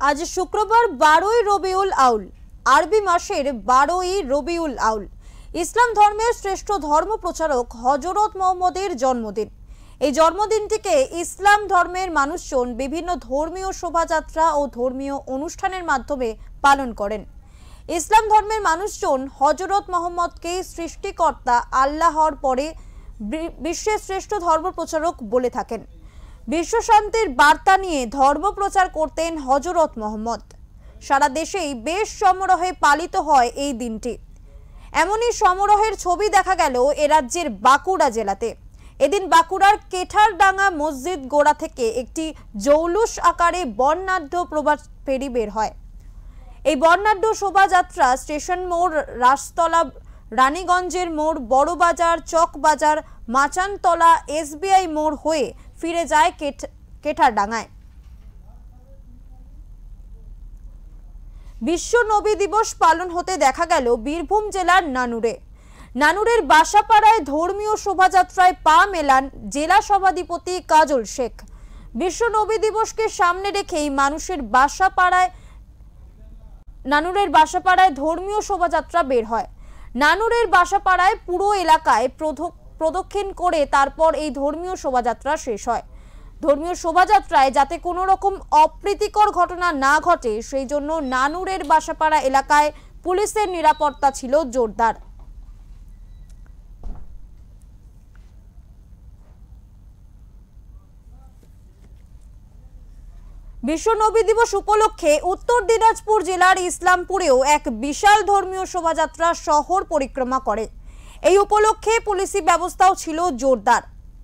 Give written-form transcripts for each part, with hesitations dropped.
আজ শুক্রবার 12ই রবিউল আউল, আরবি মাসের 12ই রবিউল আউল। ইসলাম ধর্মের শ্রেষ্ঠ ধর্ম প্রচারক হযরত মুহাম্মদের জন্মদিন। এই জন্মদিনটিকে ইসলাম ধর্মের মানুষজন বিভিন্ন ধর্মীয় শোভাযাত্রা ও ধর্মীয় অনুষ্ঠানের মাধ্যমে পালন করেন। ইসলাম ধর্মের মানুষজন হযরত মুহাম্মদকে সৃষ্টিকর্তা আল্লাহর পরে বিশ্বের শ্রেষ্ঠ ধর্ম প্রচারক বলে থাকেন। বিশ্ব শান্তির বার্তা নিয়ে ধর্ম প্রচার করতেন হযরত মুহাম্মদ। সারা দেশেই বেশ সমারোহে পালিত হয় এই দিনটি। এমনই সমারোহের ছবি দেখা গেল এ রাজ্যের বাঁকুড়া জেলাতে। এদিন বাঁকুড়ার কেঠারডাঙ্গা মসজিদ গোড়া থেকে একটি জৌলুস আকারে বর্ণাঢ্য প্রভাত ফেরি বের হয়। এই বর্ণাঢ্য শোভাযাত্রা স্টেশন মোড়, রাসতলা, রানীগঞ্জের মোড়, বড়বাজার, চকবাজার, মাচানতলা, SBI মোড় হয়ে ফিরে যায় কেঠারডাঙ্গায়। বিশ্ব নবী দিবস পালন হতে দেখা গেল বীরভূম জেলার নানুরের বাসাপাড়ায় ধর্মীয় শোভাযাত্রায় পা মেলান জেলা সভাধিপতি কাজল শেখ। বিশ্ব নবী দিবসকে সামনে রেখেই নানুরের বাসাপাড়ায় ধর্মীয় শোভাযাত্রা বের হয়। নানুরের বাসাপাড়ায় পুরো এলাকায় প্রদক্ষিণ করে তারপর এই ধর্মীয় শোভাযাত্রা শেষ হয়। ধর্মীয় শোভাযাত্রায় যাতে কোনো রকম অপ্রীতিকর ঘটনা না ঘটে সেই জন্য নানুরের বাসাপাড়া এলাকায় পুলিশের নিরাপত্তা ছিল জোরদার। বিশ্ব নবী দিবস উপলক্ষে উত্তর দিনাজপুর জেলার ইসলামপুরেও এক বিশাল ধর্মীয় শোভাযাত্রা শহর পরিক্রমা করে। এই উপলক্ষে পুলিশি ব্যবস্থাও ছিল জোরদার।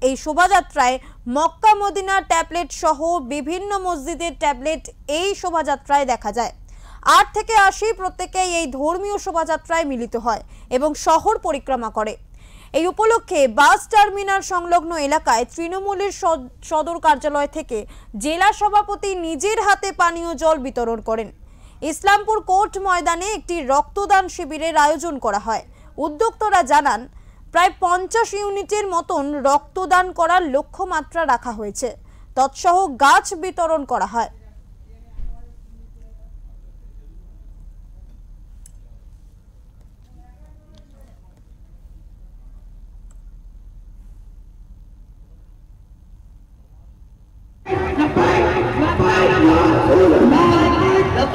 এই শোভাযাত্রায় মক্কা মদিনার ট্যাবলেট সহ বিভিন্ন মসজিদের ট্যাবলেট এই শোভাযাত্রায় দেখা যায়। 8 থেকে 80 প্রত্যেকেই এই ধর্মীয় শোভাযাত্রায় মিলিত হয় এবং শহর পরিক্রমা করে। এই উপলক্ষে বাস টার্মিনাল সংলগ্ন এলাকায় তৃণমূলের সদর কার্যালয় থেকে জেলা সভাপতি নিজের হাতে পানীয় জল বিতরণ করেন। ইসলামপুর কোর্ট ময়দানে একটি রক্তদান শিবিরের আয়োজন করা হয়। উদ্যোক্তারা জানান প্রায় 50 ইউনিটের মতন রক্তদান করার লক্ষ্যমাত্রা রাখা হয়েছে। তৎসহ গাছ বিতরণ করা হয়। The